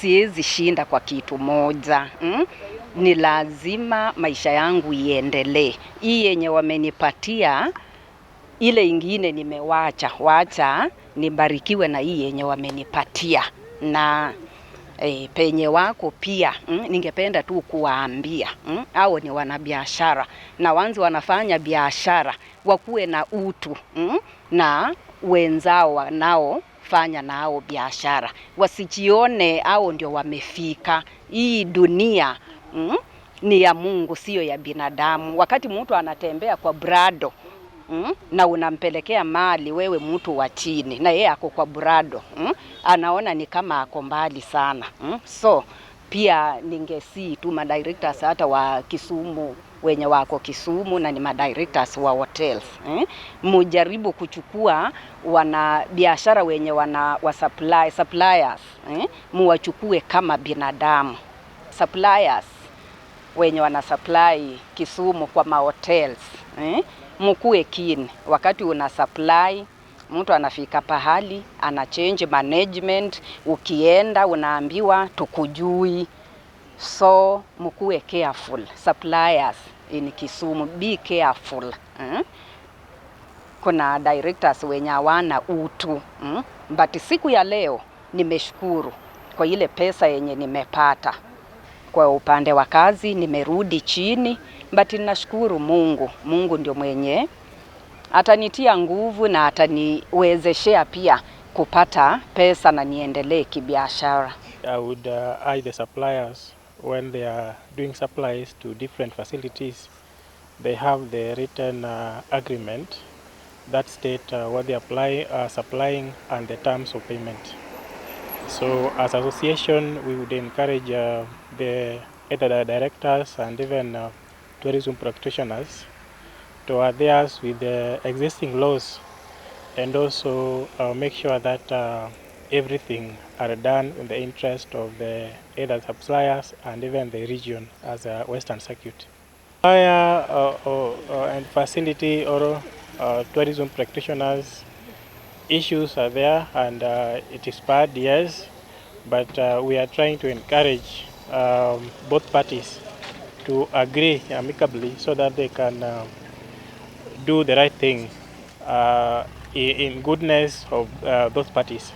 siwezi shinda kwa kitu moja. Ni lazima maisha yangu iendelee. Hii yenye wamenipatia, ile ingine wacha nibarikiwe na hii yenye wamenipatia. Na penye wako pia ningependa tu kuwaambia hao ni wanabiashara, na wanzi wanafanya biashara wakuwe na utu na wenzao wanaofanya nao biashara, wasijione hao ndio wamefika. Hii dunia ni ya Mungu, sio ya binadamu. Wakati mtu anatembea kwa brado na unampelekea mali, wewe mtu wa chini, na yeye ako kwa brado anaona ni kama ako mbali sana. So pia ningesi tu madirectors hata wa Kisumu, wenye wako Kisumu na ni madirectors wa hotels, mujaribu kuchukua wana biashara wenye wana wa suppliers, muwachukue kama binadamu. Suppliers wenye wana supply Kisumu kwa mahotels, mkuwe keen. Wakati una supply, mtu anafika pahali ana change management, ukienda unaambiwa tukujui. So mkuwe careful. Suppliers in Kisumu, be careful. Kuna directors wenye hawana utu. But siku ya leo nimeshukuru kwa ile pesa yenye nimepata. Kwa upande wa kazi nimerudi chini, but nashukuru Mungu. Mungu ndio mwenye atanitia nguvu na ataniwezeshea pia kupata pesa na niendelee kibiashara. I would urge the suppliers, when they are doing supplies to different facilities, they have the written agreement that state what they are supplying and the terms of payment. So as association, we would encourage either the directors and even tourism practitioners to adhere with the existing laws, and also make sure that everything are done in the interest of the either suppliers and even the region as a Western Circuit. Fire and facility or tourism practitioners issues are there, and it is bad, yes, but we are trying to encourage both parties to agree amicably so that they can do the right thing in goodness of both parties.